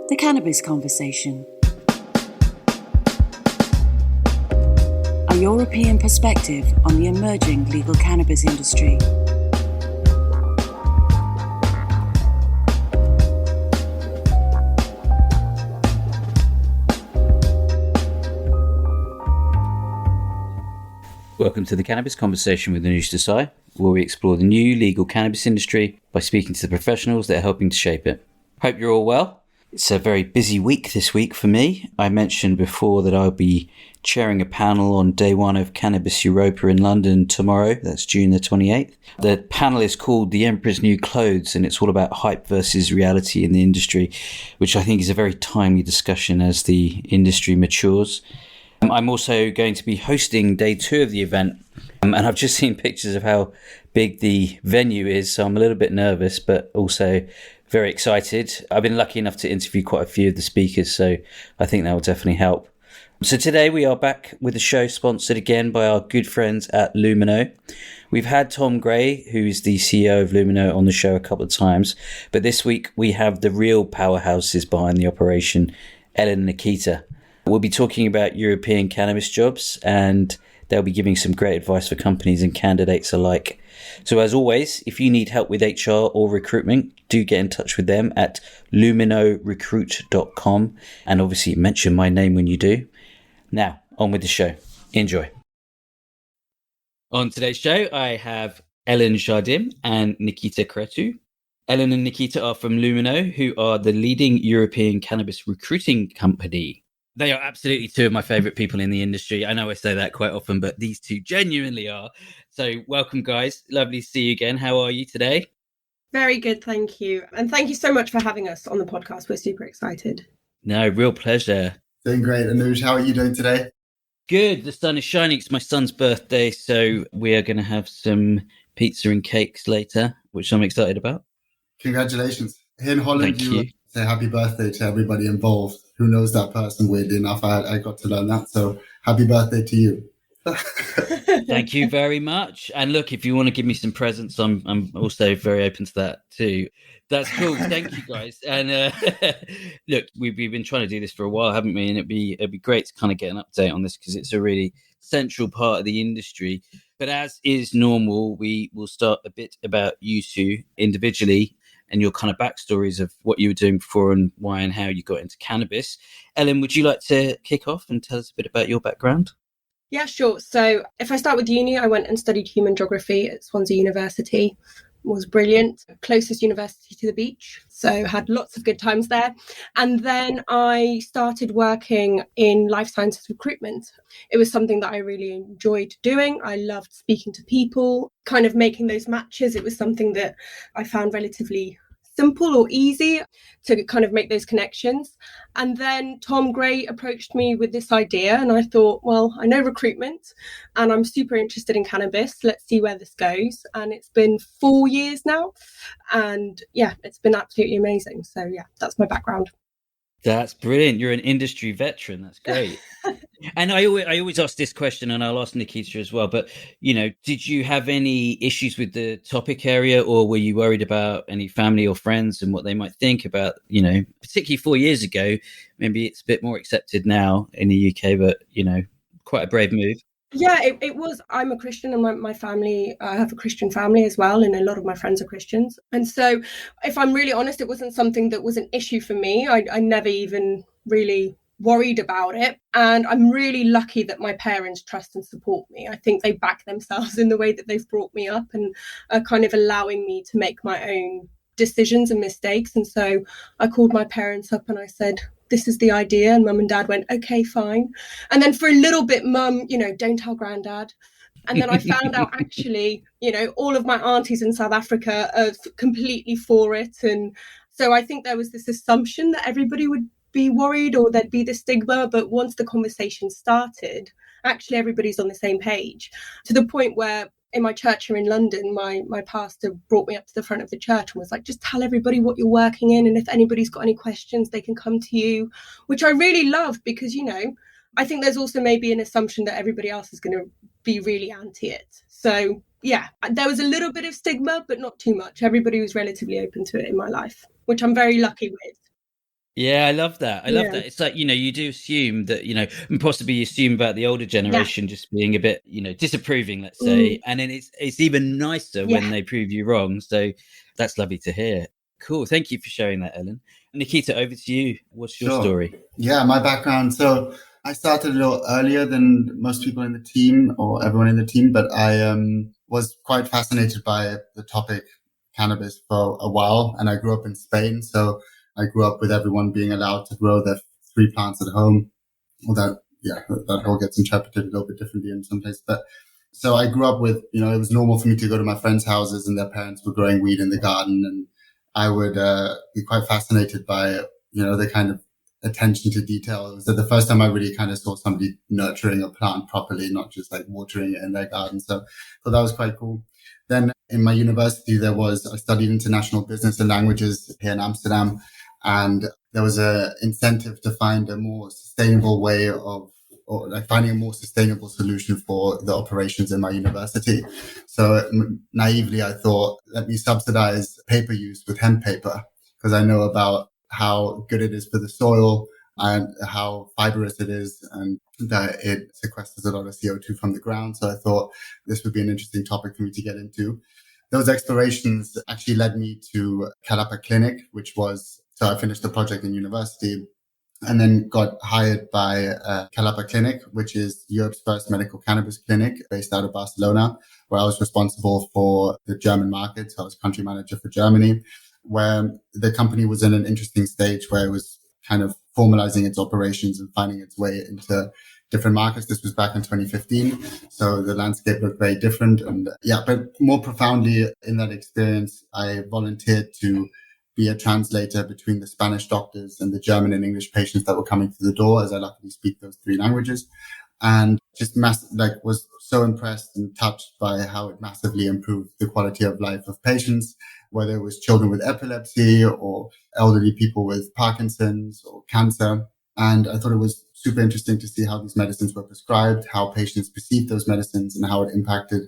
The Cannabis Conversation. A European perspective on the emerging legal cannabis industry. Welcome to the Cannabis Conversation with Anush Desai, where we explore the new legal cannabis industry by speaking to the professionals that are helping to shape it. Hope you're all well. It's a very busy week this week for me. I mentioned before that I'll be chairing a panel on day one of Cannabis Europa in London tomorrow. That's June the 28th. The panel is called The Emperor's New Clothes, and it's all about hype versus reality in the industry, which I think is a very timely discussion as the industry matures. I'm also going to be hosting day two of the event, and I've just seen pictures of how big the venue is, so I'm a little bit nervous, but also very excited. I've been lucky enough to interview quite a few of the speakers, so I think that will definitely help. So today we are back with a show sponsored again by our good friends at Lumino. We've had Tom Gray, who's the CEO of Lumino, on the show a couple of times, but this week we have the real powerhouses behind the operation, Ellen and Nikita. We'll be talking about European cannabis jobs, and they'll be giving some great advice for companies and candidates alike. So as always, if you need help with HR or recruitment, do get in touch with them at luminorecruit.com, and obviously mention my name when you do. Now, on with the show. Enjoy. On today's show, I have Ellen Jardim and Nikita Cretu. Ellen and Nikita are from Lumino, who are the leading European cannabis recruiting company. They are absolutely two of my favorite people in the industry. I know I say that quite often, but these two genuinely are. So welcome, guys. Lovely to see you again. How are you today? Very good, thank you. And thank you so much for having us on the podcast. We're super excited. No, real pleasure. Doing great. Anush, how are you doing today? Good. The sun is shining. It's my son's birthday, so we are going to have some pizza and cakes later, which I'm excited about. Congratulations. Here in Holland, Thank you. Say happy birthday to everybody involved. Who knows that person? Weirdly enough, I got to learn that. So happy birthday to you. Thank you very much. And look, if you want to give me some presents, I'm also very open to that too. That's cool. Thank you, guys. And look, we've been trying to do this for a while, haven't we? And it'd be great to kind of get an update on this because it's a really central part of the industry. But as is normal, we will start a bit about you two individually and your kind of backstories of what you were doing before and why and how you got into cannabis. Ellen, would you like to kick off and tell us a bit about your background? Yeah, sure. So if I start with uni, I went and studied human geography at Swansea University. It was brilliant. Closest university to the beach. So had lots of good times there. And then I started working in life sciences recruitment. It was something that I really enjoyed doing. I loved speaking to people, kind of making those matches. It was something that I found relatively simple or easy to kind of make those connections. And then Tom Gray approached me with this idea and I thought, well, I know recruitment and I'm super interested in cannabis. Let's see where this goes. And it's been 4 years now. And yeah, it's been absolutely amazing. So yeah, that's my background. That's brilliant. You're an industry veteran. That's great. And I always ask this question, and I'll ask Nikita as well, but, you know, did you have any issues with the topic area, or were you worried about any family or friends and what they might think about, you know, particularly 4 years ago? Maybe it's a bit more accepted now in the UK, but, you know, quite a brave move. Yeah, it was. I'm a Christian and my family, I have a Christian family as well. And a lot of my friends are Christians. And so if I'm really honest, it wasn't something that was an issue for me. I never even really worried about it. And I'm really lucky that my parents trust and support me. I think they back themselves in the way that they've brought me up and are kind of allowing me to make my own decisions and mistakes. And so I called my parents up and I said, this is the idea. And mum and dad went, okay, fine. And then for a little bit, mum, you know, don't tell granddad. And then I found out actually, you know, all of my aunties in South Africa are completely for it. And so I think there was this assumption that everybody would be worried or there'd be this stigma. But once the conversation started, actually everybody's on the same page, to the point where in my church here in London, my pastor brought me up to the front of the church and was like, just tell everybody what you're working in. And if anybody's got any questions, they can come to you, which I really loved because, you know, I think there's also maybe an assumption that everybody else is going to be really anti it. So yeah, there was a little bit of stigma, but not too much. Everybody was relatively open to it in my life, which I'm very lucky with. Yeah, I love that. I love Yeah. that. It's like, you do assume that, and possibly you assume about the older Yeah. generation just being a bit, disapproving, let's say. Mm. And then it's even nicer when Yeah. they prove you wrong. So that's lovely to hear. Cool. Thank you for sharing that, Ellen. Nikita, over to you. What's your Sure. story? Yeah, my background. So I started a little earlier than most people in the team or everyone in the team, but I was quite fascinated by the topic cannabis for a while. And I grew up in Spain. So I grew up with everyone being allowed to grow their 3 plants at home. Well, that all gets interpreted a little bit differently in some places. But so I grew up with, it was normal for me to go to my friends' houses and their parents were growing weed in the garden. And I would be quite fascinated by, the kind of attention to detail. It was the first time I really kind of saw somebody nurturing a plant properly, not just like watering it in their garden. So that was quite cool. Then in my university, I studied international business and languages here in Amsterdam. And there was a incentive to find a more sustainable way of, or like finding a more sustainable solution for the operations in my university. So naively, I thought, let me subsidize paper use with hemp paper because I know about how good it is for the soil and how fibrous it is and that it sequesters a lot of CO2 from the ground. So I thought this would be an interesting topic for me to get into. Those explorations actually led me to Kalapa Clinic, so I finished the project in university and then got hired by Kalapa Clinic, which is Europe's first medical cannabis clinic based out of Barcelona, where I was responsible for the German market. So I was country manager for Germany, where the company was in an interesting stage where it was kind of formalizing its operations and finding its way into different markets. This was back in 2015. So the landscape looked very different. And but more profoundly in that experience, I volunteered to be a translator between the Spanish doctors and the German and English patients that were coming through the door, as I luckily speak those 3 languages. And just was so impressed and touched by how it massively improved the quality of life of patients, whether it was children with epilepsy or elderly people with Parkinson's or cancer. And I thought it was super interesting to see how these medicines were prescribed, how patients perceived those medicines and how it impacted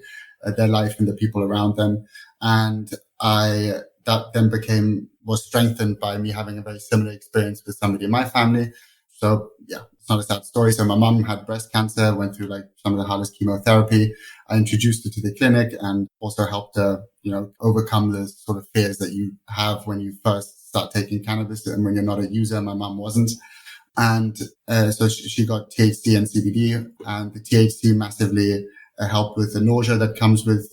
their life and the people around them. And that then was strengthened by me having a very similar experience with somebody in my family. So it's not a sad story. So my mom had breast cancer, went through like some of the hardest chemotherapy. I introduced her to the clinic and also helped her, overcome the sort of fears that you have when you first start taking cannabis and when you're not a user. My mom wasn't. And so she got THC and CBD, and the THC massively helped with the nausea that comes with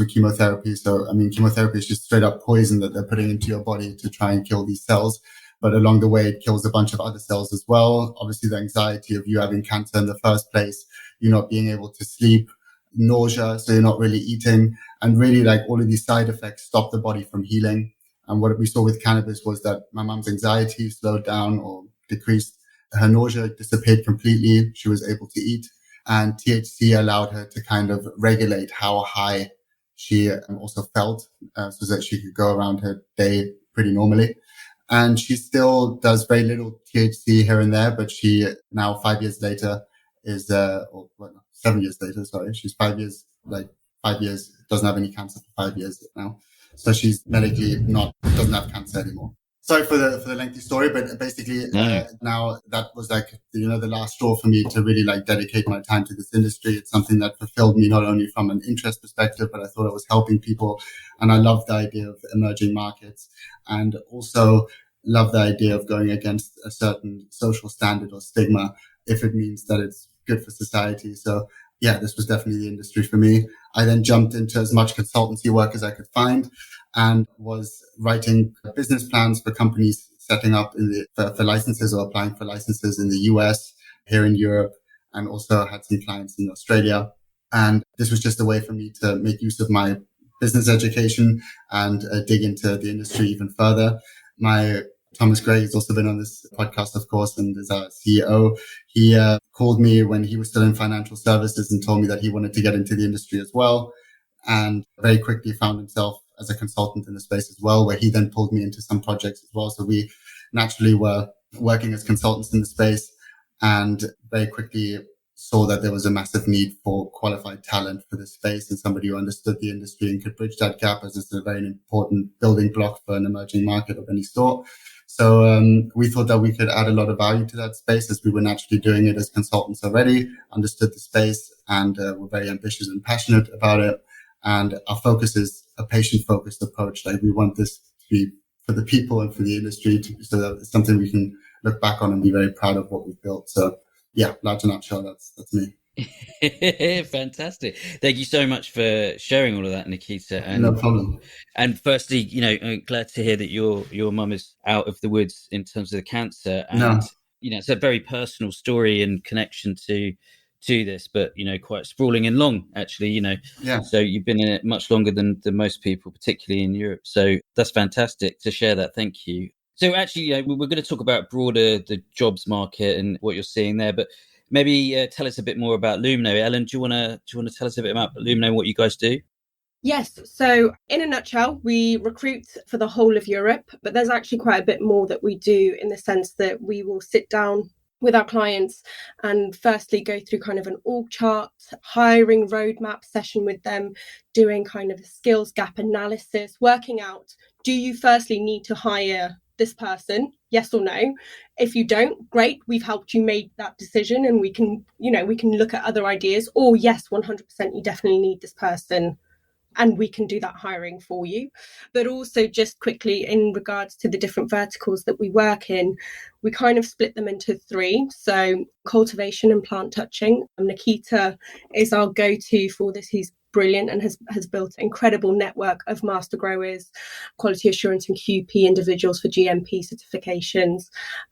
chemotherapy. So, I mean, chemotherapy is just straight up poison that they're putting into your body to try and kill these cells. But along the way, it kills a bunch of other cells as well. Obviously, the anxiety of you having cancer in the first place, you not being able to sleep, nausea, so you're not really eating. And really, like, all of these side effects stop the body from healing. And what we saw with cannabis was that my mom's anxiety slowed down or decreased. Her nausea disappeared completely. She was able to eat. And THC allowed her to kind of regulate how high she also felt, so that she could go around her day pretty normally. And she still does very little THC here and there, but she now 5 years later is, 7 years later, sorry. She's 5 years, doesn't have any cancer for 5 years now. So she's medically doesn't have cancer anymore. Sorry for the lengthy story, but basically now that was the last straw for me to really dedicate my time to this industry. It's something that fulfilled me not only from an interest perspective, but I thought I was helping people. And I loved the idea of emerging markets and also love the idea of going against a certain social standard or stigma if it means that it's good for society. So this was definitely the industry for me. I then jumped into as much consultancy work as I could find and was writing business plans for companies setting up for licenses or applying for licenses in the US, here in Europe, and also had some clients in Australia. And this was just a way for me to make use of my business education and dig into the industry even further. Thomas Gray has also been on this podcast, of course, and is our CEO. He called me when he was still in financial services and told me that he wanted to get into the industry as well, and very quickly found himself as a consultant in the space as well, where he then pulled me into some projects as well. So we naturally were working as consultants in the space and very quickly saw that there was a massive need for qualified talent for this space and somebody who understood the industry and could bridge that gap, as it's a very important building block for an emerging market of any sort. So we thought that we could add a lot of value to that space, as we were naturally doing it as consultants already, understood the space, and were very ambitious and passionate about it. And our focus is a patient-focused approach. Like, we want this to be for the people and for the industry, so that it's something we can look back on and be very proud of what we've built. So yeah, large nutshell, that's me. Fantastic. Thank you so much for sharing all of that, Nikita. And no problem. And firstly, I'm glad to hear that your mum is out of the woods in terms of the cancer. And it's a very personal story and connection to this, but quite sprawling and long, actually. So you've been in it much longer than most people, particularly in Europe. So that's fantastic to share that. Thank you. So actually, we're going to talk about broader the jobs market and what you're seeing there, but maybe tell us a bit more about Lumino. Ellen, do you want to tell us a bit about Lumino and what you guys do? Yes. So in a nutshell, we recruit for the whole of Europe, but there's actually quite a bit more that we do, in the sense that we will sit down with our clients and firstly go through kind of an org chart, hiring roadmap session with them, doing kind of a skills gap analysis, working out, do you firstly need to hire this person? Yes or no? If you don't, great, we've helped you make that decision, and we can look at other ideas. Or yes, 100%, you definitely need this person, and we can do that hiring for you. But also, just quickly, in regards to the different verticals that we work in, we kind of split them into three. So cultivation and plant touching. Nikita is our go-to for this. He's brilliant and has built an incredible network of master growers, quality assurance and QP individuals for GMP certifications,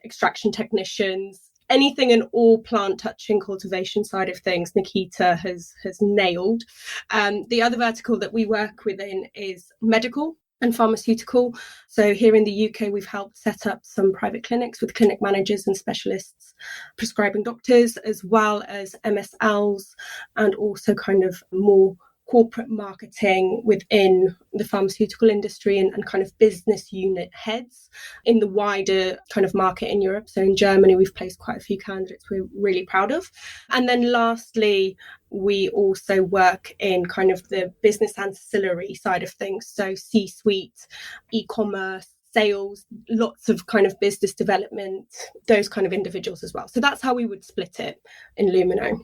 extraction technicians, anything and all plant touching cultivation side of things. Nikita has nailed. The other vertical that we work within is medical and pharmaceutical. So here in the UK, we've helped set up some private clinics with clinic managers and specialists, prescribing doctors, as well as MSLs, and also kind of more corporate marketing within the pharmaceutical industry, and kind of business unit heads in the wider kind of market in Europe. So in Germany, we've placed quite a few candidates we're really proud of. And then lastly, we also work in kind of the business ancillary side of things. So C-suite, e-commerce, sales, lots of kind of business development, those kind of individuals as well. So that's how we would split it in Lumino.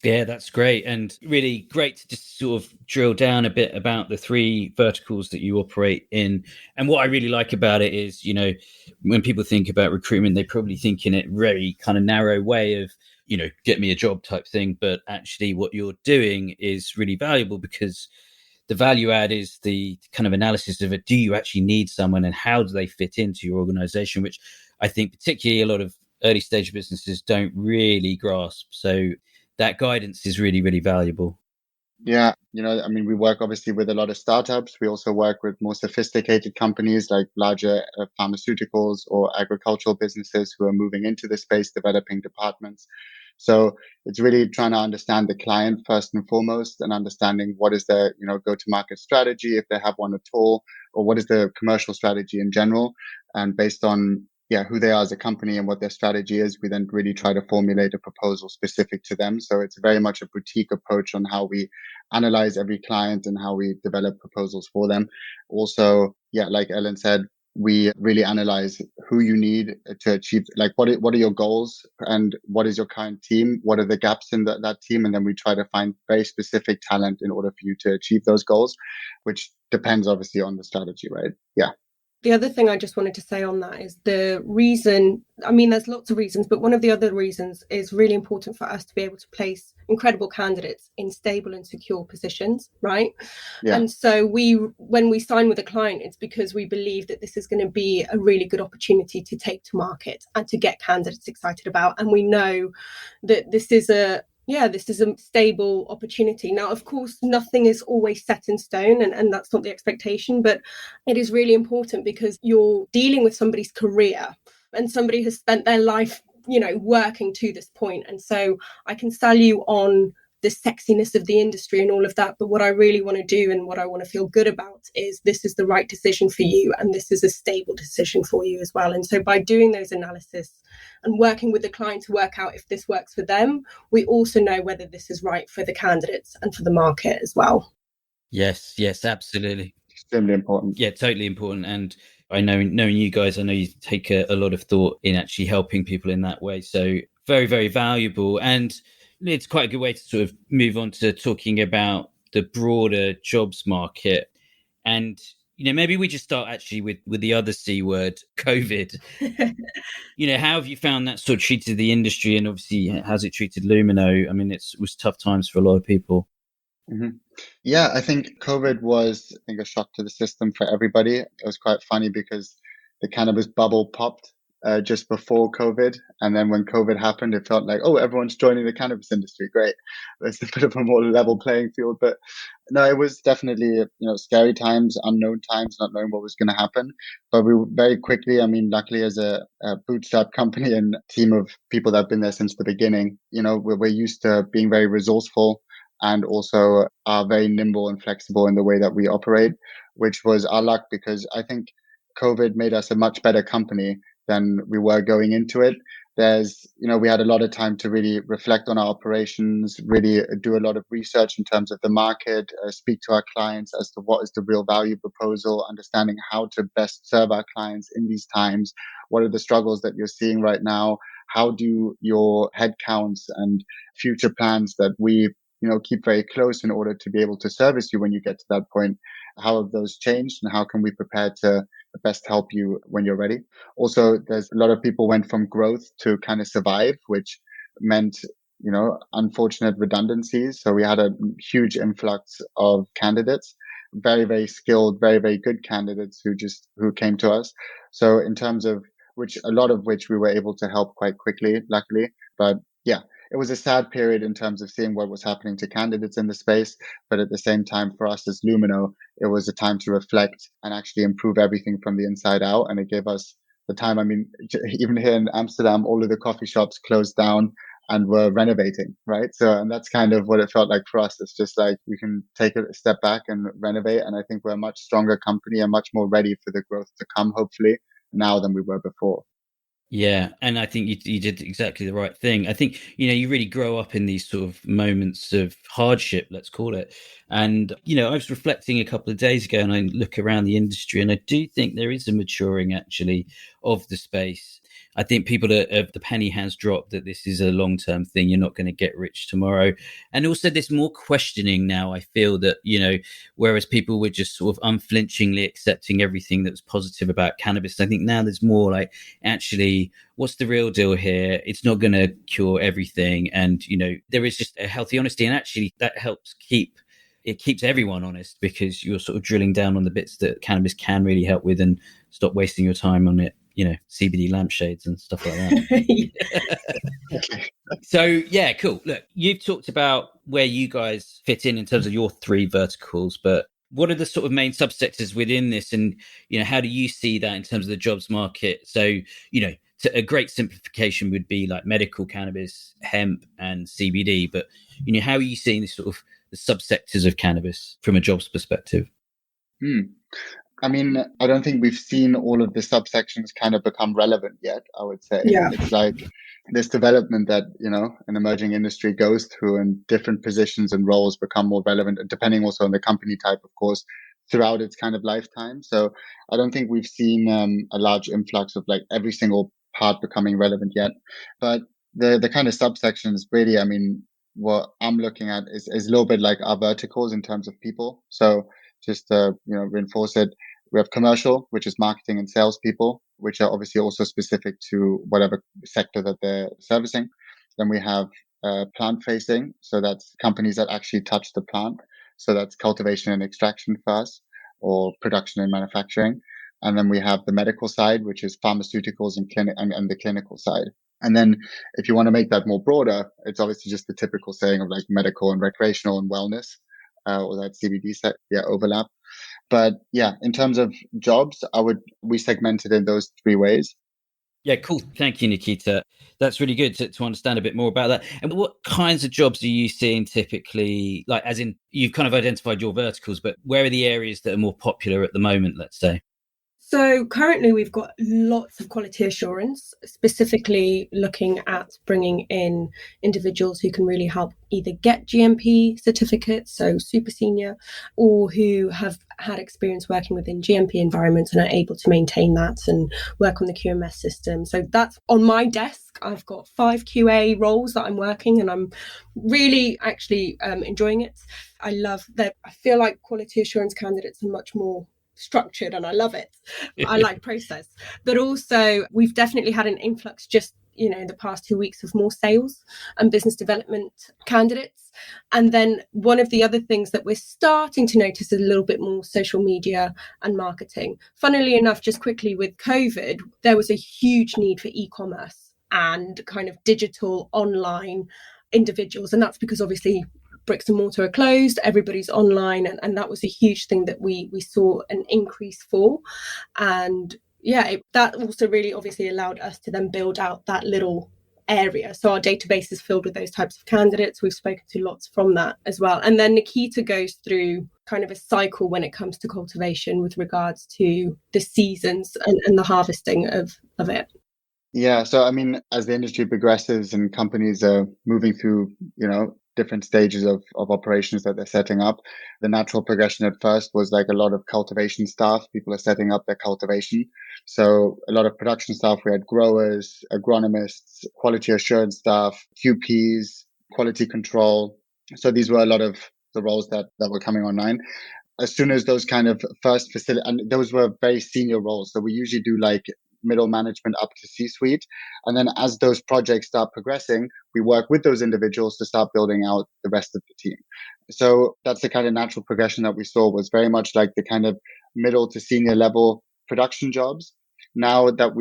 Yeah, that's great. And really great to just sort of drill down a bit about the three verticals that you operate in. And what I really like about it is, when people think about recruitment, they probably think in a very kind of narrow way of, get me a job type thing. But actually what you're doing is really valuable, because the value add is the kind of analysis of it. Do you actually need someone, and how do they fit into your organization? Which I think particularly a lot of early stage businesses don't really grasp. So that guidance is really, really valuable. Yeah, we work obviously with a lot of startups. We also work with more sophisticated companies like larger pharmaceuticals or agricultural businesses who are moving into the space, developing departments. So it's really trying to understand the client first and foremost, and understanding what is their, go-to-market strategy, if they have one at all, or what is the commercial strategy in general. And based on who they are as a company and what their strategy is, we then really try to formulate a proposal specific to them. So it's very much a boutique approach on how we analyze every client and how we develop proposals for them. Also, like Ellen said, we really analyze who you need to achieve, like what are your goals and what is your current team? What are the gaps in that team? And then we try to find very specific talent in order for you to achieve those goals, which depends obviously on the strategy, right? Yeah. The other thing I just wanted to say on that is the reason, there's lots of reasons, but one of the other reasons is really important for us to be able to place incredible candidates in stable and secure positions, right? Yeah. And so when we sign with a client, it's because we believe that this is going to be a really good opportunity to take to market and to get candidates excited about. And we know that this is a stable opportunity. Now, of course, nothing is always set in stone, and that's not the expectation, but it is really important because you're dealing with somebody's career, and somebody has spent their life, working to this point. And so I can sell you on the sexiness of the industry and all of that, but what I really want to do and what I want to feel good about is this is the right decision for you, and this is a stable decision for you as well. And so by doing those analysis and working with the client to work out if this works for them, we also know whether this is right for the candidates and for the market as well. Yes, absolutely. extremely important. Yeah, totally important. And I know, knowing you guys, I know you take a lot of thought in actually helping people in that way. So very, very valuable. And it's quite a good way to sort of move on to talking about the broader jobs market. And, maybe we just start actually with the other C word, COVID. How have you found that sort of treated the industry, and obviously how's it treated Lumino? I mean, it was tough times for a lot of people. Mm-hmm. Yeah, I think COVID was, I think, a shock to the system for everybody. It was quite funny because the cannabis bubble popped just before COVID. And then when COVID happened, it felt like, oh, everyone's joining the cannabis industry. Great. It's a bit of a more level playing field. But no, it was definitely, scary times, unknown times, not knowing what was going to happen. But we very quickly, I mean, luckily as a bootstrap company and team of people that have been there since the beginning, we're used to being very resourceful and also are very nimble and flexible in the way that we operate, which was our luck because I think COVID made us a much better company than we were going into it. We had a lot of time to really reflect on our operations, really do a lot of research in terms of the market, speak to our clients as to what is the real value proposal, understanding how to best serve our clients in these times. What are the struggles that you're seeing right now? How do your headcounts and future plans that we keep very close in order to be able to service you when you get to that point? How have those changed and how can we prepare to best help you when you're ready? Also, there's a lot of people went from growth to kind of survive, which meant, unfortunate redundancies. So we had a huge influx of candidates, very, very skilled, very, very good candidates who came to us. So in terms of a lot of which we were able to help quite quickly, luckily. But yeah, it was a sad period in terms of seeing what was happening to candidates in the space. But at the same time, for us as Lumino, it was a time to reflect and actually improve everything from the inside out. And it gave us the time. I mean, even here in Amsterdam, all of the coffee shops closed down and were renovating, right? So, and that's kind of what it felt like for us. It's just like we can take a step back and renovate. And I think we're a much stronger company and much more ready for the growth to come, hopefully, now than we were before. Yeah, and I think you did exactly the right thing. I think, you really grow up in these sort of moments of hardship, let's call it. And, I was reflecting a couple of days ago and I look around the industry and I do think there is a maturing actually of the space. I think people the penny has dropped that this is a long-term thing. You're not going to get rich tomorrow. And also there's more questioning now. I feel that, whereas people were just sort of unflinchingly accepting everything that was positive about cannabis, I think now there's more like, actually, what's the real deal here? It's not going to cure everything. And, there is just a healthy honesty. And actually that helps keeps everyone honest because you're sort of drilling down on the bits that cannabis can really help with and stop wasting your time on it. CBD lampshades and stuff like that. So, yeah, cool. Look, you've talked about where you guys fit in terms of your 3 verticals, but what are the sort of main subsectors within this? And, how do you see that in terms of the jobs market? So, a great simplification would be like medical cannabis, hemp and CBD. But, how are you seeing this sort of the subsectors of cannabis from a jobs perspective? I mean, I don't think we've seen all of the subsections kind of become relevant yet, I would say. Yeah. It's like this development that, an emerging industry goes through and different positions and roles become more relevant, depending also on the company type, of course, throughout its kind of lifetime. So I don't think we've seen a large influx of like every single part becoming relevant yet. But the kind of subsections really, I mean, what I'm looking at is a little bit like our verticals in terms of people. So just to, reinforce it, we have commercial, which is marketing and salespeople, which are obviously also specific to whatever sector that they're servicing. Then we have plant facing. So that's companies that actually touch the plant. So that's cultivation and extraction for us, or production and manufacturing. And then we have the medical side, which is pharmaceuticals and the clinical side. And then if you want to make that more broader, it's obviously just the typical saying of like medical and recreational and wellness, or that CBD set, overlap. But yeah, in terms of jobs, we segmented in those 3 ways. Yeah, cool. Thank you, Nikita. That's really good to understand a bit more about that. And what kinds of jobs are you seeing typically? Like, as in, you've kind of identified your verticals, but where are the areas that are more popular at the moment, let's say? So currently we've got lots of quality assurance, specifically looking at bringing in individuals who can really help either get GMP certificates, so super senior, or who have had experience working within GMP environments and are able to maintain that and work on the QMS system. So that's on my desk. I've got 5 QA roles that I'm working, and I'm really actually enjoying it. I love that. I feel like quality assurance candidates are much more structured, and I love it. I like process, but also we've definitely had an influx just the past 2 weeks of more sales and business development candidates. And then one of the other things that we're starting to notice is a little bit more social media and marketing. Funnily enough, just quickly, with COVID, there was a huge need for e-commerce and kind of digital online individuals, and that's because obviously bricks and mortar are closed, everybody's online, and that was a huge thing that we saw an increase for. And that also really obviously allowed us to then build out that little area. So our database is filled with those types of candidates. We've spoken to lots from that as well. And then Nikita goes through kind of a cycle when it comes to cultivation with regards to the seasons and the harvesting of it. Yeah. So, I mean, as the industry progresses and companies are moving through, different stages of operations that they're setting up, the natural progression at first was like a lot of cultivation staff. People are setting up their cultivation. So a lot of production staff, we had growers, agronomists, quality assurance staff, QPs, quality control. So these were a lot of the roles that were coming online. As soon as those kind of first facility, and those were very senior roles. So we usually do like middle management up to C-suite. And then as those projects start progressing, we work with those individuals to start building out the rest of the team. So that's the kind of natural progression that we saw, was very much like the kind of middle to senior level production jobs. Now that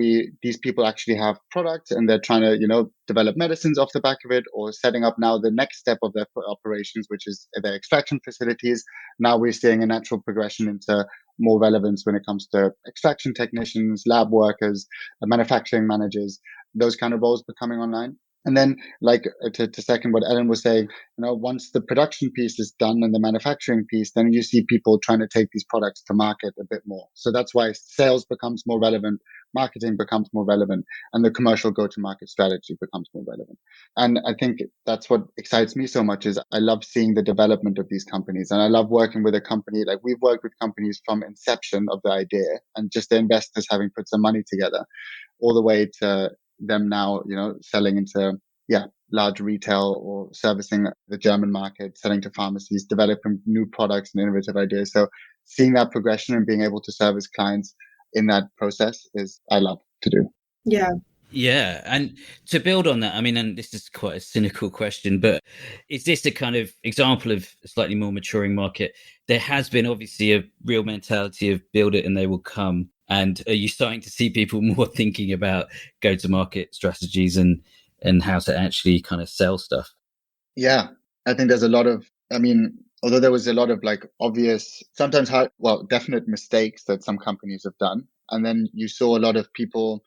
these people actually have products and they're trying to, develop medicines off the back of it, or setting up now the next step of their operations, which is their extraction facilities. Now we're seeing a natural progression into more relevance when it comes to extraction technicians, lab workers, manufacturing managers, those kind of roles becoming online. And then, like, to second what Ellen was saying, once the production piece is done and the manufacturing piece, then you see people trying to take these products to market a bit more. So that's why sales becomes more relevant, marketing becomes more relevant, and the commercial go-to-market strategy becomes more relevant. And I think that's what excites me so much, is I love seeing the development of these companies. And I love working with a company, like we've worked with companies from inception of the idea and just the investors having put some money together, all the way to them now, selling into, large retail or servicing the German market, selling to pharmacies, developing new products and innovative ideas. So seeing that progression and being able to service clients in that process I love to do. Yeah. Yeah. And to build on that, I mean, and this is quite a cynical question, but is this a kind of example of a slightly more maturing market? There has been obviously a real mentality of build it and they will come. And are you starting to see people more thinking about go-to-market strategies and how to actually kind of sell stuff? Yeah, I think there's a lot of, although there was a lot of like obvious, sometimes definite mistakes that some companies have done. And then you saw a lot of people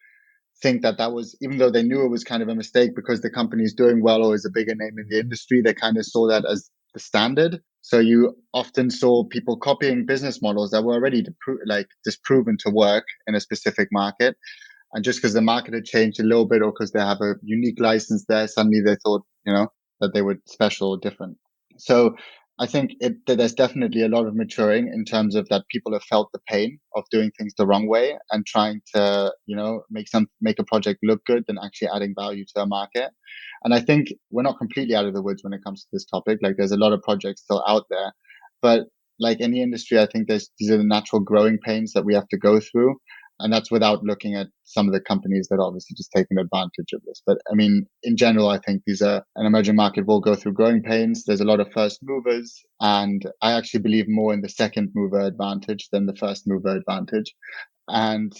think that was, even though they knew it was kind of a mistake because the company is doing well or is a bigger name in the industry, they kind of saw that as the standard. So you often saw people copying business models that were already disproven to work in a specific market. And just because the market had changed a little bit or because they have a unique license there, suddenly they thought, that they were special or different. So I think that there's definitely a lot of maturing in terms of that people have felt the pain of doing things the wrong way and trying to, make a project look good than actually adding value to a market. And I think we're not completely out of the woods when it comes to this topic. Like there's a lot of projects still out there, but like any industry, I think these are the natural growing pains that we have to go through. And that's without looking at some of the companies that are obviously just taking advantage of this. But I mean, in general, I think an emerging market will go through growing pains. There's a lot of first movers, and I actually believe more in the second mover advantage than the first mover advantage. And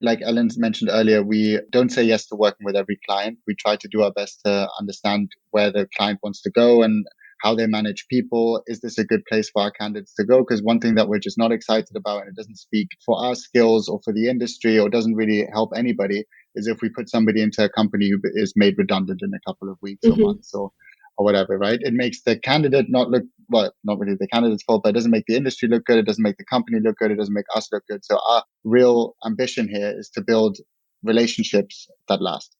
like Ellen mentioned earlier, we don't say yes to working with every client. We try to do our best to understand where the client wants to go and how they manage people. Is this a good place for our candidates to go? Because one thing that we're just not excited about, and it doesn't speak for our skills or for the industry or doesn't really help anybody, is if we put somebody into a company who is made redundant in a couple of weeks or months, or or whatever, right? It makes the candidate not look, well, not really the candidate's fault, but it doesn't make the industry look good. It doesn't make the company look good. It doesn't make us look good. So our real ambition here is to build relationships that last.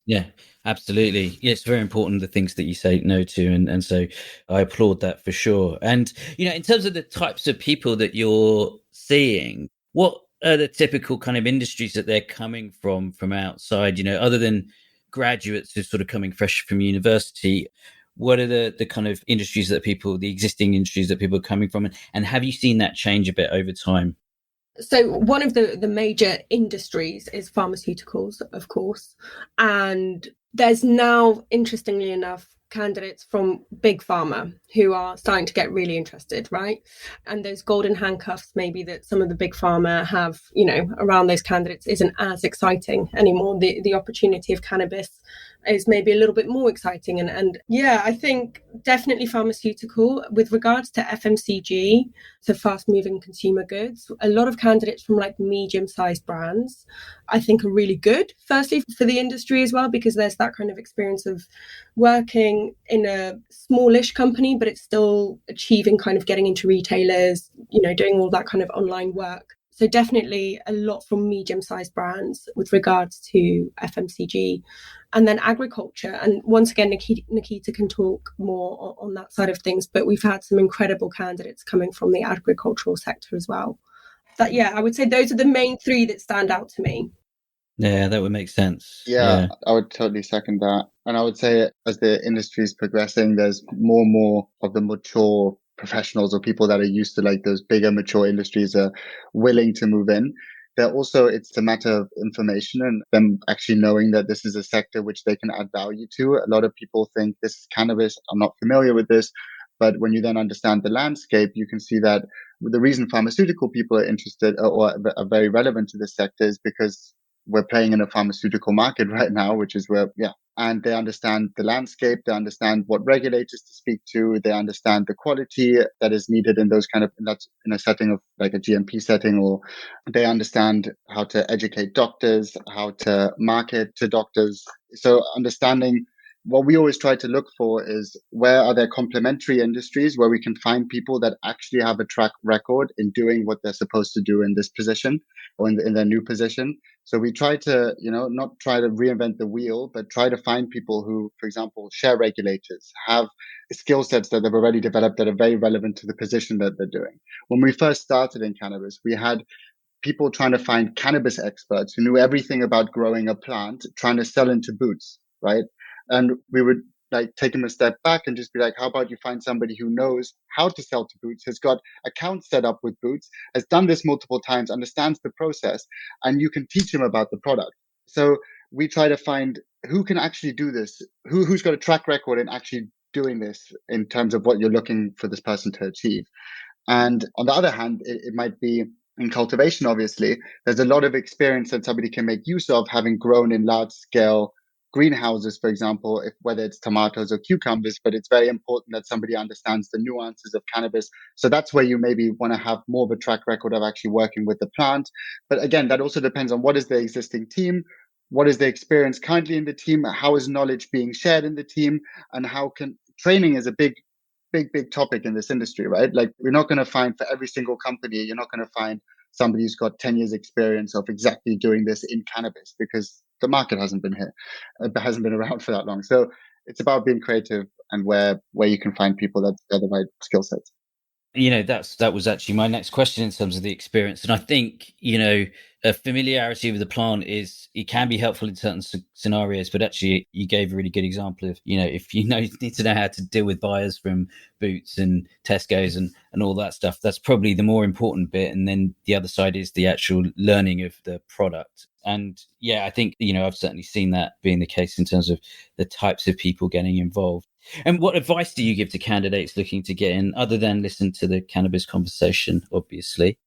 Yeah, absolutely. Yeah, it's very important, the things that you say no to. And so I applaud that for sure. And, in terms of the types of people that you're seeing, what are the typical kind of industries that they're coming from outside, other than graduates who are sort of coming fresh from university? What are the kind of industries that the existing industries that people are coming from? And have you seen that change a bit over time? So one of the major industries is pharmaceuticals, of course. And there's now, interestingly enough, candidates from big pharma who are starting to get really interested, right? And those golden handcuffs maybe that some of the big pharma have, around those candidates isn't as exciting anymore. The opportunity of cannabis is maybe a little bit more exciting. And yeah, I think definitely pharmaceutical. With regards to FMCG, so fast moving consumer goods, a lot of candidates from like medium-sized brands, I think, are really good, firstly for the industry as well, because there's that kind of experience of working in a smallish company, but it's still achieving kind of getting into retailers, doing all that kind of online work. So definitely a lot from medium-sized brands with regards to FMCG. And then agriculture. And once again, Nikita can talk more on that side of things, but we've had some incredible candidates coming from the agricultural sector as well. But yeah, I would say those are the main three that stand out to me. Yeah, that would make sense. Yeah, I would totally second that. And I would say as the industry is progressing, there's more and more of the mature professionals or people that are used to like those bigger mature industries are willing to move in. They're also, it's a matter of information and them actually knowing that this is a sector which they can add value to. A lot of people think this is cannabis. I'm not familiar with this. But when you then understand the landscape, you can see that the reason pharmaceutical people are interested or are very relevant to this sector is because we're playing in a pharmaceutical market right now, which is where, and they understand the landscape. They understand what regulators to speak to. They understand the quality that is needed in those that's in a setting of like a GMP setting, or they understand how to educate doctors, how to market to doctors. So understanding what we always try to look for is where are there complementary industries where we can find people that actually have a track record in doing what they're supposed to do in this position or in their new position. So we try to, not try to reinvent the wheel, but try to find people who, for example, share regulators, have skill sets that they've already developed that are very relevant to the position that they're doing. When we first started in cannabis, we had people trying to find cannabis experts who knew everything about growing a plant, trying to sell into Boots, right? And we would like take them a step back and just be like, how about you find somebody who knows how to sell to Boots, has got accounts set up with Boots, has done this multiple times, understands the process, and you can teach them about the product. So we try to find who can actually do this, who's got a track record in actually doing this in terms of what you're looking for this person to achieve. And on the other hand, it might be in cultivation, obviously, there's a lot of experience that somebody can make use of having grown in large scale greenhouses, for example, whether it's tomatoes or cucumbers, but it's very important that somebody understands the nuances of cannabis. So that's where you maybe want to have more of a track record of actually working with the plant. But again, that also depends on what is the existing team, what is the experience currently in the team, how is knowledge being shared in the team, and how can training is a big topic in this industry, right? Like we're not going to find for every single company, you're not going to find somebody who's got 10 years experience of exactly doing this in cannabis because the market hasn't been here, hasn't been around for that long. So it's about being creative and where you can find people that have the right skill sets. That was actually my next question in terms of the experience. And I think, a familiarity with the plant it can be helpful in certain scenarios, but actually you gave a really good example of, if you need to know how to deal with buyers from Boots and Tesco's and all that stuff, that's probably the more important bit. And then the other side is the actual learning of the product. And I think, I've certainly seen that being the case in terms of the types of people getting involved. And what advice do you give to candidates looking to get in, other than listen to the cannabis conversation, obviously?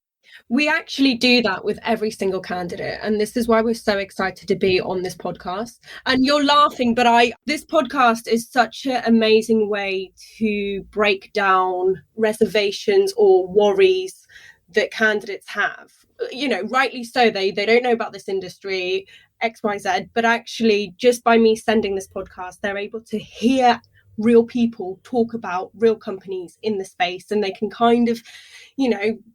We actually do that with every single candidate. And this is why we're so excited to be on this podcast. And you're laughing, but this podcast is such an amazing way to break down reservations or worries that candidates have. Rightly so, they don't know about this industry, XYZ, but actually just by me sending this podcast, they're able to hear real people talk about real companies in the space, and they can kind of,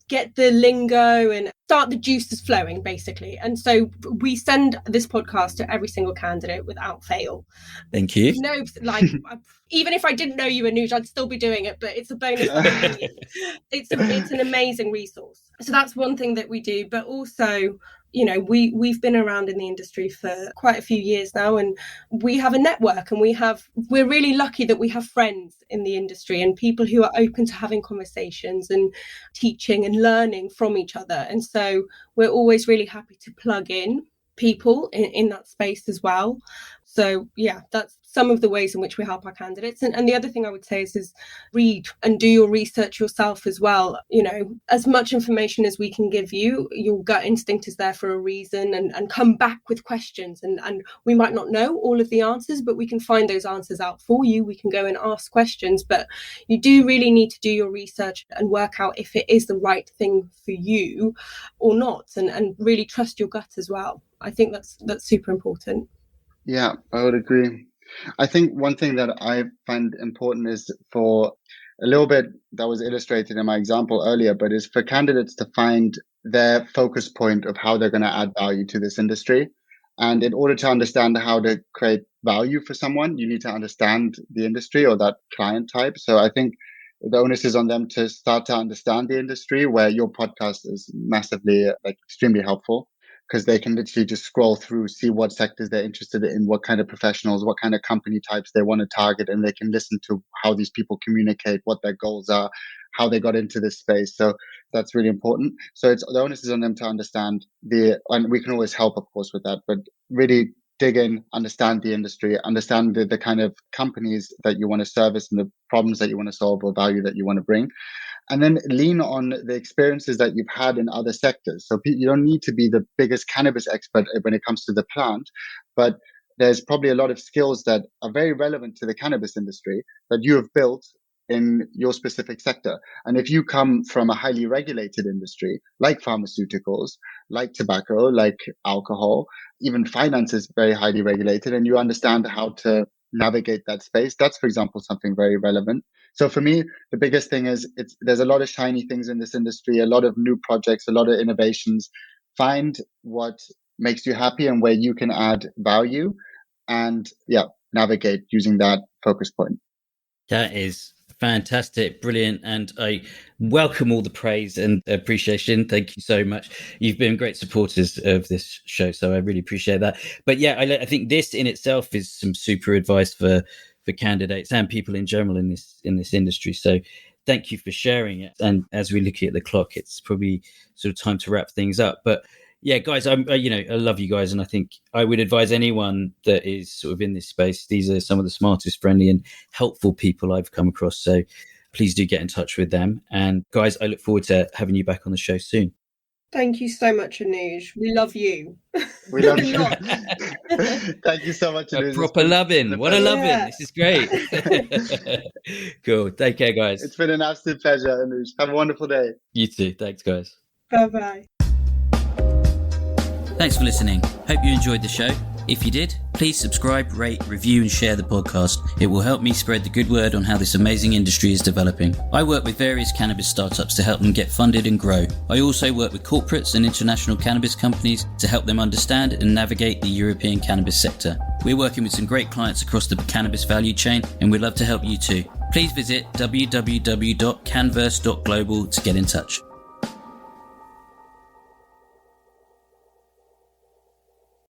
get the lingo and start the juices flowing, basically. And so we send this podcast to every single candidate without fail. Thank you. No, even if I didn't know you, Anuj, I'd still be doing it, but it's a bonus. It's an amazing resource. So that's one thing that we do, but also, we've been around in the industry for quite a few years now, and we have a network, and we're really lucky that we have friends in the industry and people who are open to having conversations and teaching and learning from each other. And so we're always really happy to plug in people in that space as well. So yeah, that's some of the ways in which we help our candidates. And the other thing I would say is read and do your research yourself as well. As much information as we can give you, your gut instinct is there for a reason, and come back with questions. And we might not know all of the answers, but we can find those answers out for you. We can go and ask questions, but you do really need to do your research and work out if it is the right thing for you or not, and really trust your gut as well. I think that's super important. Yeah, I would agree. I think one thing that I find important is for a little bit that was illustrated in my example earlier, but is for candidates to find their focus point of how they're going to add value to this industry. And in order to understand how to create value for someone, you need to understand the industry or that client type. So I think the onus is on them to start to understand the industry, where your podcast is massively, extremely helpful, because they can literally just scroll through, see what sectors they're interested in, what kind of professionals, what kind of company types they want to target, and they can listen to how these people communicate, what their goals are, how they got into this space. So that's really important. So the onus is on them to understand and we can always help, of course, with that, but really dig in, understand the industry, understand the kind of companies that you want to service and the problems that you want to solve or value that you want to bring. And then lean on the experiences that you've had in other sectors. So you don't need to be the biggest cannabis expert when it comes to the plant, but there's probably a lot of skills that are very relevant to the cannabis industry that you have built in your specific sector. And if you come from a highly regulated industry, like pharmaceuticals, like tobacco, like alcohol, even finance is very highly regulated, and you understand how to navigate that space, that's, for example, something very relevant. So for me, the biggest thing is there's a lot of shiny things in this industry, a lot of new projects, a lot of innovations. Find what makes you happy and where you can add value, and navigate using that focus point. That is fantastic, brilliant, and I welcome all the praise and appreciation. Thank you so much. You've been great supporters of this show, so I really appreciate that. But yeah, I think this in itself is some super advice for candidates and people in general in this industry. So thank you for sharing it. And as we look at the clock, it's probably sort of time to wrap things up. But yeah, guys, I love you guys, and I think I would advise anyone that is sort of in this space. These are some of the smartest, friendly, and helpful people I've come across. So please do get in touch with them. And guys, I look forward to having you back on the show soon. Thank you so much, Anuj. We love you. We love you. Thank you so much, Anuj. A proper loving. What a loving. Yeah. This is great. Cool. Take care, guys. It's been an absolute pleasure, Anuj. Have a wonderful day. You too. Thanks, guys. Bye-bye. Thanks for listening. Hope you enjoyed the show. If you did, please subscribe, rate, review and share the podcast. It will help me spread the good word on how this amazing industry is developing. I work with various cannabis startups to help them get funded and grow. I also work with corporates and international cannabis companies to help them understand and navigate the European cannabis sector. We're working with some great clients across the cannabis value chain, and we'd love to help you too. Please visit www.canverse.global to get in touch.